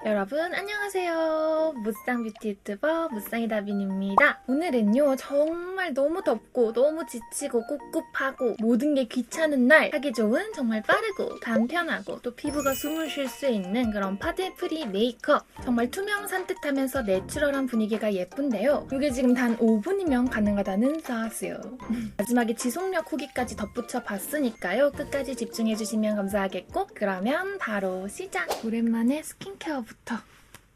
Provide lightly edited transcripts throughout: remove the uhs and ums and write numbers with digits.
여러분 안녕하세요. 무쌍 뷰티 유튜버 무쌍이다빈입니다. 오늘은요 정말 너무 덥고 너무 지치고 꿉꿉하고 모든 게 귀찮은 날 하기 좋은 정말 빠르고 간편하고 또 피부가 숨을 쉴 수 있는 그런 파데프리 메이크업. 정말 투명 산뜻하면서 내추럴한 분위기가 예쁜데요. 이게 지금 단 5분이면 가능하다는 사실. 마지막에 지속력 후기까지 덧붙여 봤으니까요. 끝까지 집중해주시면 감사하겠고, 그러면 바로 시작! 오랜만에 스킨케어부터.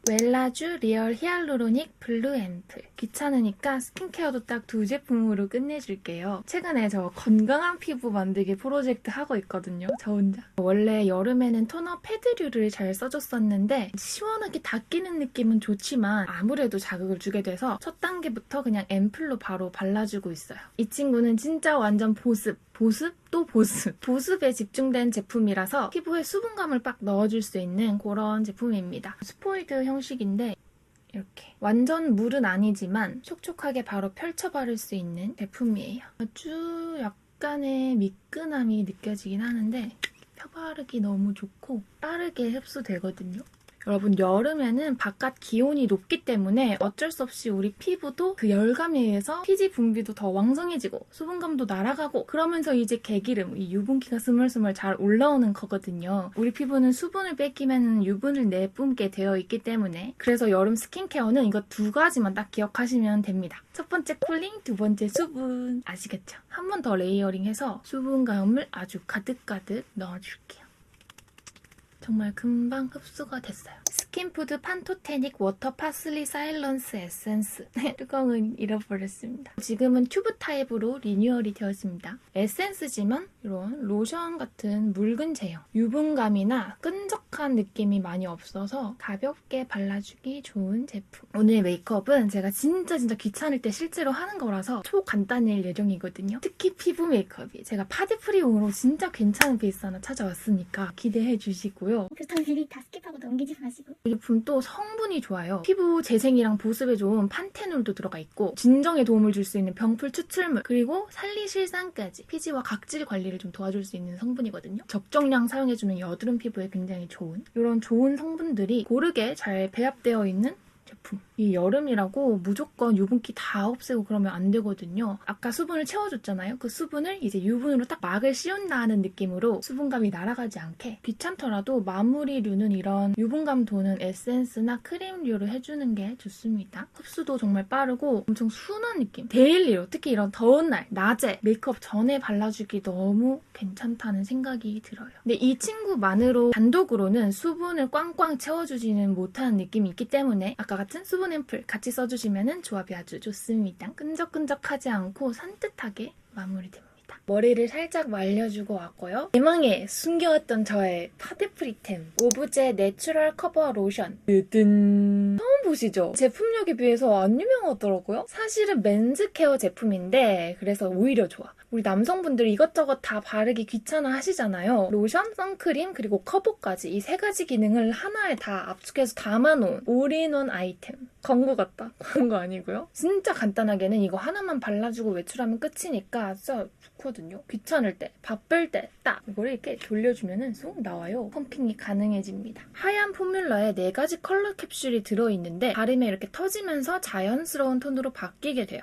웰라쥬 리얼 히알루로닉 블루 앰플. 귀찮으니까 스킨케어도 딱 두 제품으로 끝내줄게요. 최근에 저 건강한 피부 만들기 프로젝트 하고 있거든요. 저 혼자. 원래 여름에는 토너 패드류를 잘 써줬었는데 시원하게 닦이는 느낌은 좋지만 아무래도 자극을 주게 돼서 첫 단계부터 그냥 앰플로 바로 발라주고 있어요. 이 친구는 진짜 완전 보습 또 보습. 보습에 집중된 제품이라서 피부에 수분감을 빡 넣어줄 수 있는 그런 제품입니다. 스포이드 형식인데 이렇게 완전 물은 아니지만 촉촉하게 바로 펼쳐 바를 수 있는 제품이에요. 아주 약간의 미끈함이 느껴지긴 하는데 펴바르기 너무 좋고 빠르게 흡수되거든요. 여러분, 여름에는 바깥 기온이 높기 때문에 어쩔 수 없이 우리 피부도 그 열감에 의해서 피지 분비도 더 왕성해지고 수분감도 날아가고 그러면서 이제 개기름, 이 유분기가 스물스물 잘 올라오는 거거든요. 우리 피부는 수분을 뺏기면 유분을 내뿜게 되어 있기 때문에 그래서 여름 스킨케어는 이거 두 가지만 딱 기억하시면 됩니다. 첫 번째 쿨링, 두 번째 수분. 아시겠죠? 한 번 더 레이어링해서 수분감을 아주 가득가득 넣어줄게요. 정말 금방 흡수가 됐어요. 스킨푸드 판토테닉 워터 파슬리 사일런스 에센스. 뚜껑은 잃어버렸습니다. 지금은 튜브 타입으로 리뉴얼이 되었습니다. 에센스지만 이런 로션 같은 묽은 제형. 유분감이나 끈적한 느낌이 많이 없어서 가볍게 발라주기 좋은 제품. 오늘 메이크업은 제가 진짜 귀찮을 때 실제로 하는 거라서 초간단일 예정이거든요. 특히 피부 메이크업이 제가 파데프리용으로 진짜 괜찮은 베이스 하나 찾아왔으니까 기대해 주시고요. 그렇다고 미리 다 스킵하고 넘기지 마시고. 이 제품 또 성분이 좋아요. 피부 재생이랑 보습에 좋은 판테놀도 들어가 있고 진정에 도움을 줄 수 있는 병풀 추출물 그리고 살리실산까지 피지와 각질 관리를 좀 도와줄 수 있는 성분이거든요. 적정량 사용해주면 여드름 피부에 굉장히 좋은 이런 좋은 성분들이 고르게 잘 배합되어 있는 제품. 이 여름이라고 무조건 유분기 다 없애고 그러면 안 되거든요. 아까 수분을 채워줬잖아요. 그 수분을 이제 유분으로 딱 막을 씌운다는 느낌으로 수분감이 날아가지 않게 귀찮더라도 마무리류는 이런 유분감 도는 에센스나 크림류를 해주는 게 좋습니다. 흡수도 정말 빠르고 엄청 순한 느낌. 데일리로 특히 이런 더운 날, 낮에 메이크업 전에 발라주기 너무 괜찮다는 생각이 들어요. 근데 이 친구만으로 단독으로는 수분을 꽝꽝 채워주지는 못하는 느낌이 있기 때문에 아까 같은 수분 앰플 같이 써주시면 조합이 아주 좋습니다. 끈적끈적하지 않고 산뜻하게 마무리됩니다. 머리를 살짝 말려주고 왔고요. 대망의 숨겨왔던 저의 파데프리템 오브제 내추럴 커버 로션. 뜨든 처음 보시죠? 제품력에 비해서 안 유명하더라고요. 사실은 맨즈 케어 제품인데 그래서 오히려 좋아. 우리 남성분들이 이것저것 다 바르기 귀찮아 하시잖아요. 로션, 선크림, 그리고 커버까지 이 세 가지 기능을 하나에 다 압축해서 담아놓은 올인원 아이템. 광고 같다. 광고 아니고요. 진짜 간단하게는 이거 하나만 발라주고 외출하면 끝이니까 진짜 좋거든요. 귀찮을 때, 바쁠 때 딱 이거를 이렇게 돌려주면 쏙 나와요. 펌핑이 가능해집니다. 하얀 포뮬러에 4가지 컬러 캡슐이 들어있는데 바르면 이렇게 터지면서 자연스러운 톤으로 바뀌게 돼요.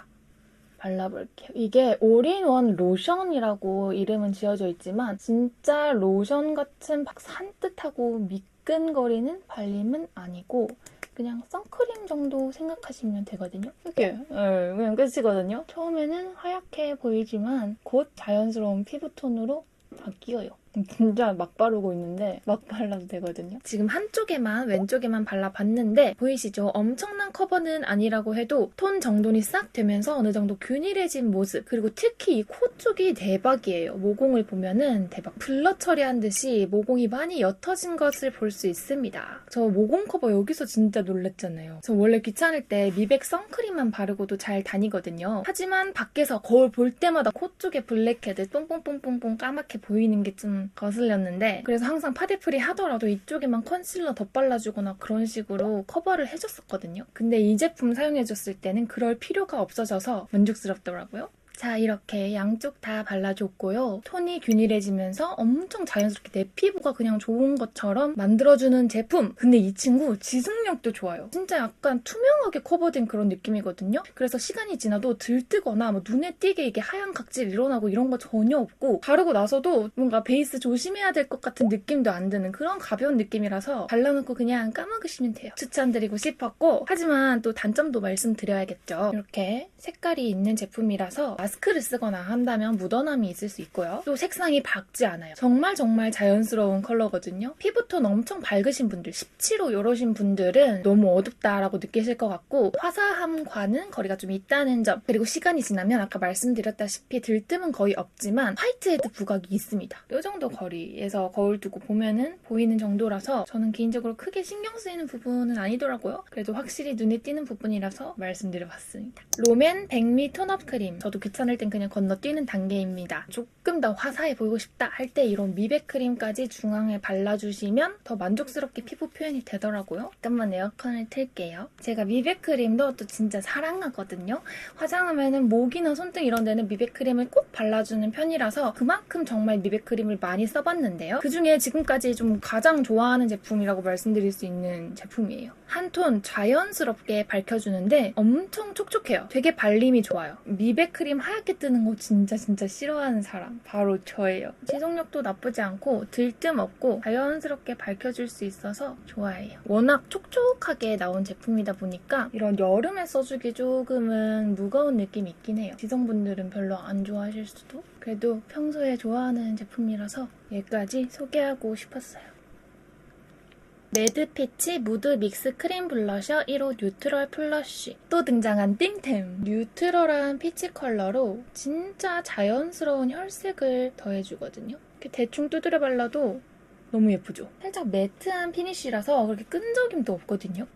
발라볼게요. 이게 올인원 로션이라고 이름은 지어져 있지만 진짜 로션 같은 막 산뜻하고 미끈거리는 발림은 아니고 그냥 선크림 정도 생각하시면 되거든요. 이렇게 그냥 끝이거든요. 처음에는 하얗게 보이지만 곧 자연스러운 피부톤으로 바뀌어요. 진짜 막 바르고 있는데 막 발라도 되거든요. 지금 한쪽에만 왼쪽에만 발라봤는데 보이시죠? 엄청난 커버는 아니라고 해도 톤 정돈이 싹 되면서 어느 정도 균일해진 모습 그리고 특히 이 코 쪽이 대박이에요. 모공을 보면은 대박 블러 처리한 듯이 모공이 많이 옅어진 것을 볼 수 있습니다. 저 모공 커버 여기서 진짜 놀랐잖아요. 저 원래 귀찮을 때 미백 선크림만 바르고도 잘 다니거든요. 하지만 밖에서 거울 볼 때마다 코 쪽에 블랙헤드 뽕뽕뽕뽕뽕 까맣게 보이는 게 좀 거슬렸는데 그래서 항상 파데프리 하더라도 이쪽에만 컨실러 덧발라주거나 그런 식으로 커버를 해줬었거든요. 근데 이 제품 사용해줬을 때는 그럴 필요가 없어져서 만족스럽더라고요. 자, 이렇게 양쪽 다 발라줬고요. 톤이 균일해지면서 엄청 자연스럽게 내 피부가 그냥 좋은 것처럼 만들어주는 제품. 근데 이 친구 지속력도 좋아요. 진짜 약간 투명하게 커버된 그런 느낌이거든요. 그래서 시간이 지나도 들뜨거나 뭐 눈에 띄게 이게 하얀 각질 일어나고 이런 거 전혀 없고 바르고 나서도 뭔가 베이스 조심해야 될 것 같은 느낌도 안 드는 그런 가벼운 느낌이라서 발라놓고 그냥 까먹으시면 돼요. 추천드리고 싶었고 하지만 또 단점도 말씀드려야겠죠. 이렇게 색깔이 있는 제품이라서 마스크를 쓰거나 한다면 묻어남이 있을 수 있고요. 또 색상이 밝지 않아요. 정말 자연스러운 컬러거든요. 피부톤 엄청 밝으신 분들, 17호 이러신 분들은 너무 어둡다라고 느끼실 것 같고 화사함과는 거리가 좀 있다는 점. 그리고 시간이 지나면 아까 말씀드렸다시피 들뜸은 거의 없지만 화이트헤드 부각이 있습니다. 이 정도 거리에서 거울 두고 보면은 보이는 정도라서 저는 개인적으로 크게 신경 쓰이는 부분은 아니더라고요. 그래도 확실히 눈에 띄는 부분이라서 말씀드려봤습니다. 롬앤 백미 톤업 크림. 저도 귀찮을 땐 그냥 건너뛰는 단계입니다. 조금 더 화사해 보이고 싶다 할 때 이런 미백 크림까지 중앙에 발라주시면 더 만족스럽게 피부 표현이 되더라고요. 잠깐만 에어컨을 틀게요. 제가 미백 크림도 또 진짜 사랑하거든요. 화장하면은 목이나 손등 이런 데는 미백 크림을 꼭 발라주는 편이라서 그만큼 정말 미백 크림을 많이 써봤는데요. 그중에 지금까지 좀 가장 좋아하는 제품이라고 말씀드릴 수 있는 제품이에요. 한 톤 자연스럽게 밝혀주는데 엄청 촉촉해요. 되게 발림이 좋아요. 미백 크림 하얗게 뜨는 거 진짜 싫어하는 사람 바로 저예요. 지속력도 나쁘지 않고 들뜸 없고 자연스럽게 밝혀줄 수 있어서 좋아해요. 워낙 촉촉하게 나온 제품이다 보니까 이런 여름에 써주기 조금은 무거운 느낌이 있긴 해요. 지성분들은 별로 안 좋아하실 수도. 그래도 평소에 좋아하는 제품이라서 얘까지 소개하고 싶었어요. 레드피치 무드 믹스 크림 블러셔 1호 뉴트럴 플러쉬. 또 등장한 띵템. 뉴트럴한 피치 컬러로 진짜 자연스러운 혈색을 더해주거든요. 이렇게 대충 두드려 발라도 너무 예쁘죠? 살짝 매트한 피니쉬라서 그렇게 끈적임도 없거든요.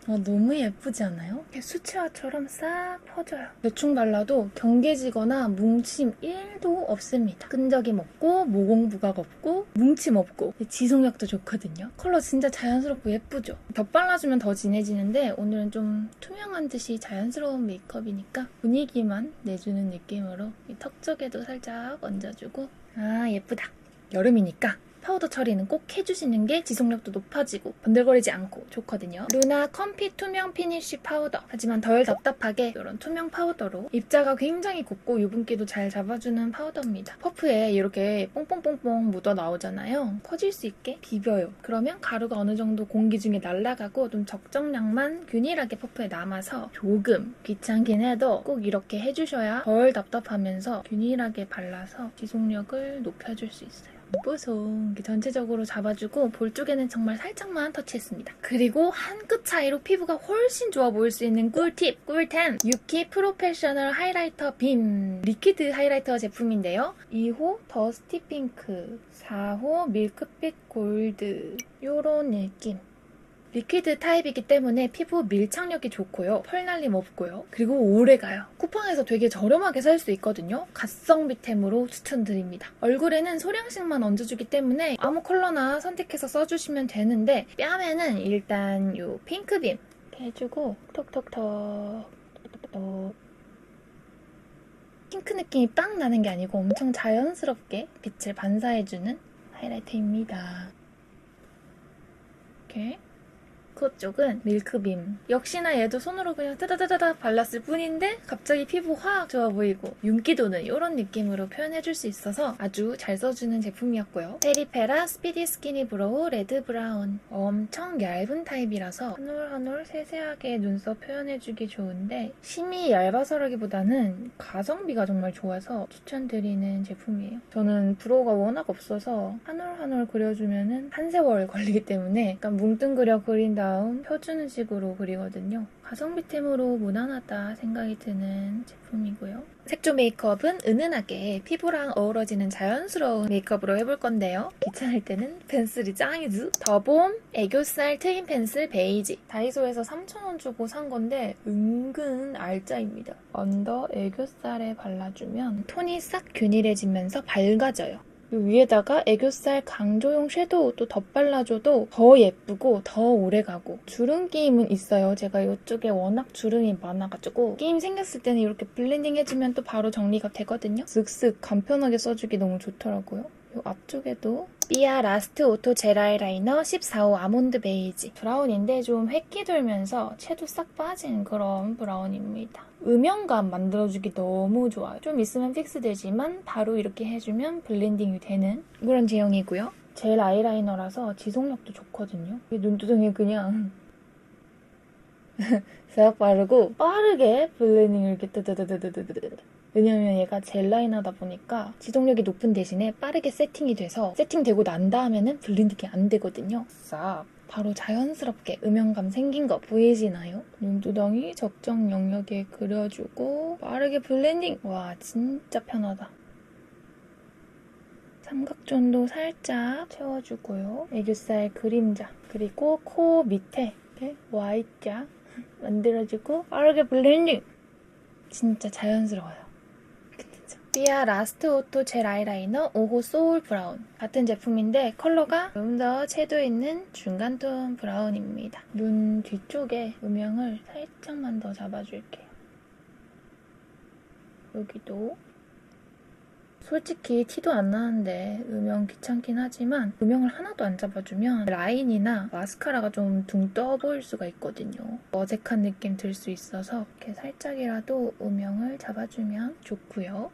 너무 예쁘지 않아요? 이렇게 수채화처럼 싹 퍼져요. 대충 발라도 경계지거나 뭉침 1도 없습니다. 끈적임 없고 모공 부각 없고 뭉침 없고 지속력도 좋거든요. 컬러 진짜 자연스럽고 예쁘죠? 덧 발라주면 더 진해지는데 오늘은 좀 투명한 듯이 자연스러운 메이크업이니까 분위기만 내주는 느낌으로 이 턱 쪽에도 살짝 얹어주고 아 예쁘다. 여름이니까 파우더 처리는 꼭 해주시는 게 지속력도 높아지고 번들거리지 않고 좋거든요. 루나 컴피 투명 피니쉬 파우더. 하지만 덜 답답하게 이런 투명 파우더로 입자가 굉장히 곱고 유분기도 잘 잡아주는 파우더입니다. 퍼프에 이렇게 뽕뽕뽕뽕 묻어 나오잖아요. 퍼질 수 있게 비벼요. 그러면 가루가 어느 정도 공기 중에 날아가고 좀 적정량만 균일하게 퍼프에 남아서 조금 귀찮긴 해도 꼭 이렇게 해주셔야 덜 답답하면서 균일하게 발라서 지속력을 높여줄 수 있어요. 뽀송 전체적으로 잡아주고 볼 쪽에는 정말 살짝만 터치했습니다. 그리고 한 끗 차이로 피부가 훨씬 좋아 보일 수 있는 꿀팁, 꿀템! 유키 프로페셔널 하이라이터 빔 리퀴드 하이라이터 제품인데요. 2호 더스티 핑크, 4호 밀크빛 골드 요런 느낌. 리퀴드 타입이기 때문에 피부 밀착력이 좋고요. 펄날림 없고요. 그리고 오래가요. 쿠팡에서 되게 저렴하게 살 수 있거든요. 가성비템으로 추천드립니다. 얼굴에는 소량씩만 얹어주기 때문에 아무 컬러나 선택해서 써주시면 되는데 뺨에는 일단 요 핑크빔 이렇게 해주고 톡톡톡 핑크 느낌이 빵 나는 게 아니고 엄청 자연스럽게 빛을 반사해주는 하이라이터입니다. 이렇게 그쪽은 밀크빔. 역시나 얘도 손으로 그냥 따다다다다 발랐을 뿐인데 갑자기 피부 확 좋아 보이고 윤기도는 이런 느낌으로 표현해줄 수 있어서 아주 잘 써주는 제품이었고요. 페리페라 스피디 스키니 브로우 레드 브라운. 엄청 얇은 타입이라서 한 올 한 올 세세하게 눈썹 표현해주기 좋은데 심이 얇아서라기보다는 가성비가 정말 좋아서 추천드리는 제품이에요. 저는 브로우가 워낙 없어서 한 올 한 올 그려주면 한 세월 걸리기 때문에 약간 뭉뚱그려 그린 다음 펴주는 식으로 그리거든요. 가성비템으로 무난하다 생각이 드는 제품이고요. 색조 메이크업은 은은하게 피부랑 어우러지는 자연스러운 메이크업으로 해볼 건데요. 귀찮을 때는 펜슬이 짱이지. 더봄 애교살 트임 펜슬 베이지. 다이소에서 3,000원 주고 산 건데 은근 알짜입니다. 언더 애교살에 발라주면 톤이 싹 균일해지면서 밝아져요. 위에다가 애교살 강조용 섀도우 또 덧발라줘도 더 예쁘고 더 오래가고 주름 끼임은 있어요. 제가 이쪽에 워낙 주름이 많아가지고 끼임 생겼을 때는 이렇게 블렌딩 해주면 또 바로 정리가 되거든요. 쓱쓱 간편하게 써주기 너무 좋더라고요. 이 앞쪽에도 삐아 라스트 오토 젤 아이라이너 14호 아몬드 베이지 브라운인데 좀 획기 돌면서 채도 싹 빠진 그런 브라운입니다. 음영감 만들어주기 너무 좋아요. 좀 있으면 픽스되지만 바로 이렇게 해주면 블렌딩이 되는 그런 제형이고요. 젤 아이라이너라서 지속력도 좋거든요. 눈두덩이에 그냥 싹 바르고 빠르게 블렌딩을 이렇게 뜨뜨뜨뜨뜨뜨뜨. 왜냐면 얘가 젤 라이너다 보니까 지속력이 높은 대신에 빠르게 세팅이 돼서 세팅되고 난 다음에는 블렌딩이 안 되거든요. 싹 바로 자연스럽게 음영감 생긴 거 보이시나요? 눈두덩이 적정 영역에 그려주고 빠르게 블렌딩! 와 진짜 편하다. 삼각존도 살짝 채워주고요. 애교살 그림자 그리고 코 밑에 이렇게 Y자 만들어주고 빠르게 블렌딩! 진짜 자연스러워요. 삐아 라스트 오토 젤 아이라이너 5호 소울 브라운 같은 제품인데 컬러가 좀 더 채도 있는 중간톤 브라운입니다. 눈 뒤쪽에 음영을 살짝만 더 잡아줄게요. 여기도 솔직히 티도 안 나는데 음영 귀찮긴 하지만 음영을 하나도 안 잡아주면 라인이나 마스카라가 좀 둥 떠 보일 수가 있거든요. 어색한 느낌 들 수 있어서 이렇게 살짝이라도 음영을 잡아주면 좋고요.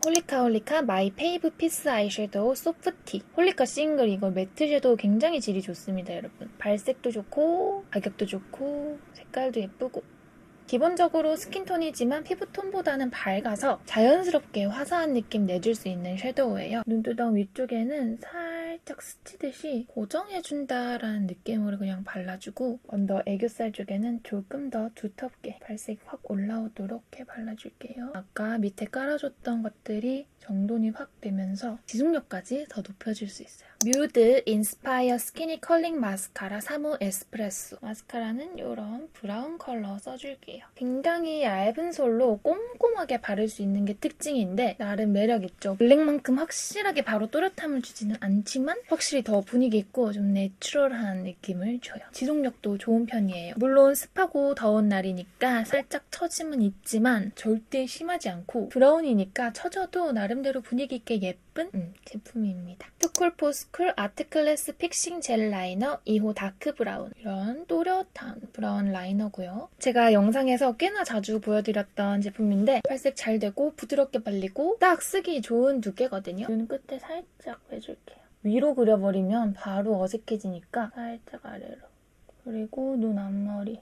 홀리카 마이 페이브 피스 아이섀도우 소프티 홀리카 싱글 이거 매트 섀도우 굉장히 질이 좋습니다 여러분. 발색도 좋고 가격도 좋고 색깔도 예쁘고 기본적으로 스킨톤이지만 피부톤보다는 밝아서 자연스럽게 화사한 느낌 내줄 수 있는 섀도우예요. 눈두덩 위쪽에는 살짝 스치듯이 고정해준다라는 느낌으로 그냥 발라주고 언더 애교살 쪽에는 조금 더 두텁게 발색 확 올라오도록 이렇게 발라줄게요. 아까 밑에 깔아줬던 것들이 정돈이 확 되면서 지속력까지 더 높여줄 수 있어요. 뮤드 인스파이어 스키니 컬링 마스카라 3호 에스프레소 마스카라는 이런 브라운 컬러 써줄게요. 굉장히 얇은 솔로 꼼꼼하게 바를 수 있는 게 특징인데 나름 매력있죠. 블랙만큼 확실하게 바로 또렷함을 주지는 않지만 확실히 더 분위기 있고 좀 내추럴한 느낌을 줘요. 지속력도 좋은 편이에요. 물론 습하고 더운 날이니까 살짝 처짐은 있지만 절대 심하지 않고 브라운이니까 처져도 나름대로 분위기 있게 예쁜 제품입니다. 투쿨포스쿨 아트클래스 픽싱 젤 라이너 2호 다크 브라운 이런 또렷한 브라운 라이너고요. 제가 영상에서 꽤나 자주 보여드렸던 제품인데 발색 잘 되고 부드럽게 발리고 딱 쓰기 좋은 두께거든요. 눈 끝에 살짝 빼줄게요. 위로 그려버리면 바로 어색해지니까 살짝 아래로 그리고 눈 앞머리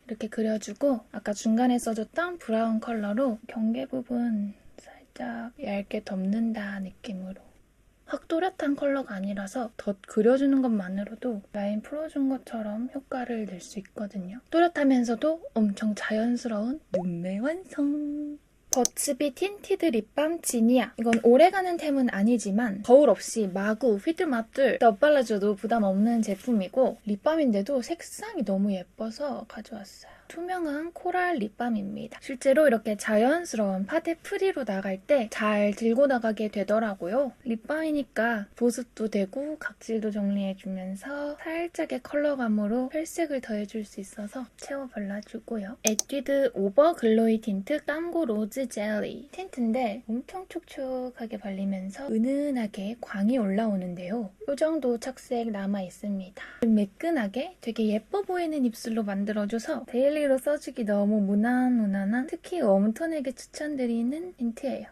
이렇게 그려주고 아까 중간에 써줬던 브라운 컬러로 경계 부분 살짝 얇게 덮는다 느낌으로 확 또렷한 컬러가 아니라서 덧 그려주는 것만으로도 라인 풀어준 것처럼 효과를 낼 수 있거든요. 또렷하면서도 엄청 자연스러운 눈매 완성! 버츠비 틴티드 립밤 지니아 이건 오래가는 템은 아니지만 거울 없이 마구 휘뚜마뚜 덧발라줘도 부담 없는 제품이고 립밤인데도 색상이 너무 예뻐서 가져왔어요. 투명한 코랄 립밤입니다. 실제로 이렇게 자연스러운 파데 프리로 나갈 때 잘 들고 나가게 되더라고요. 립밤이니까 보습도 되고 각질도 정리해주면서 살짝의 컬러감으로 혈색을 더해줄 수 있어서 채워 발라주고요. 에뛰드 오버 글로이 틴트 깜고 로즈 젤리 틴트인데 엄청 촉촉하게 발리면서 은은하게 광이 올라오는데요. 이 정도 착색 남아있습니다. 매끈하게 되게 예뻐 보이는 입술로 만들어줘서 데일리로 써주기 너무 무난무난한 특히 웜톤에게 추천드리는 틴트예요.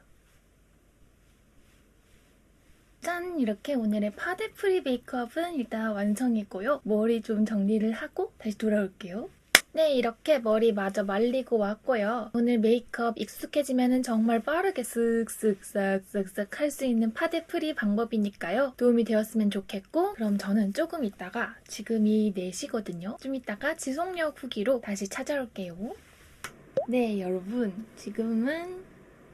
짠! 이렇게 오늘의 파데 프리 메이크업은 일단 완성이고요. 머리 좀 정리를 하고 다시 돌아올게요. 네, 이렇게 머리 마저 말리고 왔고요. 오늘 메이크업 익숙해지면 정말 빠르게 쓱쓱 할 수 있는 파데 프리 방법이니까요. 도움이 되었으면 좋겠고 그럼 저는 조금 있다가 지금이 4시거든요. 좀 있다가 지속력 후기로 다시 찾아올게요. 네, 여러분. 지금은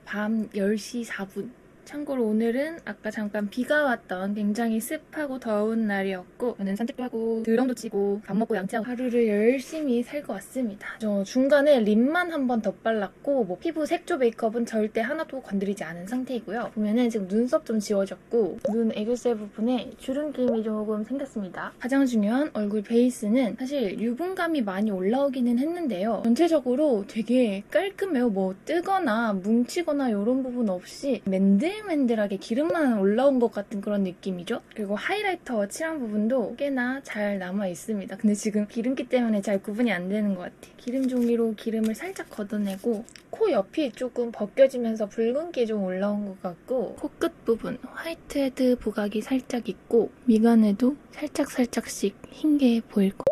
밤 10시 4분. 참고로 오늘은 아까 잠깐 비가 왔던 굉장히 습하고 더운 날이었고 저는 산책도 하고 드럼도 치고 밥 먹고 양치하고 하루를 열심히 살고 왔습니다. 저 중간에 립만 한 번 덧발랐고 뭐 피부 색조 메이크업은 절대 하나도 건드리지 않은 상태이고요. 보면은 지금 눈썹 좀 지워졌고 눈 애교살 부분에 주름김이 조금 생겼습니다. 가장 중요한 얼굴 베이스는 사실 유분감이 많이 올라오기는 했는데요. 전체적으로 되게 깔끔해요. 뭐 뜨거나 뭉치거나 이런 부분 없이 맨들맨들하게 기름만 올라온 것 같은 그런 느낌이죠. 그리고 하이라이터 칠한 부분도 꽤나 잘 남아있습니다. 근데 지금 기름기 때문에 잘 구분이 안 되는 것 같아요. 기름 종이로 기름을 살짝 걷어내고 코 옆이 조금 벗겨지면서 붉은기 좀 올라온 것 같고 코끝 부분 화이트 헤드 부각이 살짝 있고 미간에도 살짝씩 흰 게 보일 거예요.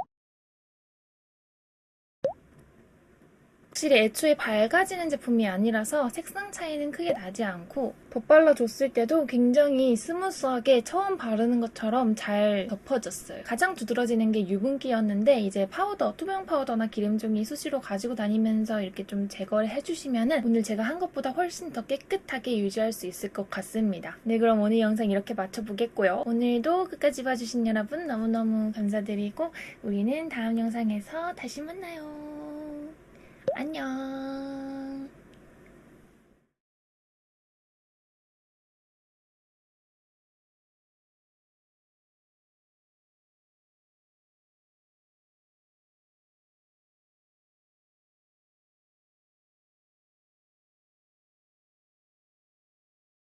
확실히 애초에 밝아지는 제품이 아니라서 색상 차이는 크게 나지 않고 덧발라줬을 때도 굉장히 스무스하게 처음 바르는 것처럼 잘 덮어졌어요. 가장 두드러지는 게 유분기였는데 이제 파우더, 투명 파우더나 기름종이 수시로 가지고 다니면서 이렇게 좀 제거를 해주시면은 오늘 제가 한 것보다 훨씬 더 깨끗하게 유지할 수 있을 것 같습니다. 네, 그럼 오늘 영상 이렇게 마쳐보겠고요. 오늘도 끝까지 봐주신 여러분 너무너무 감사드리고 우리는 다음 영상에서 다시 만나요. 안녕.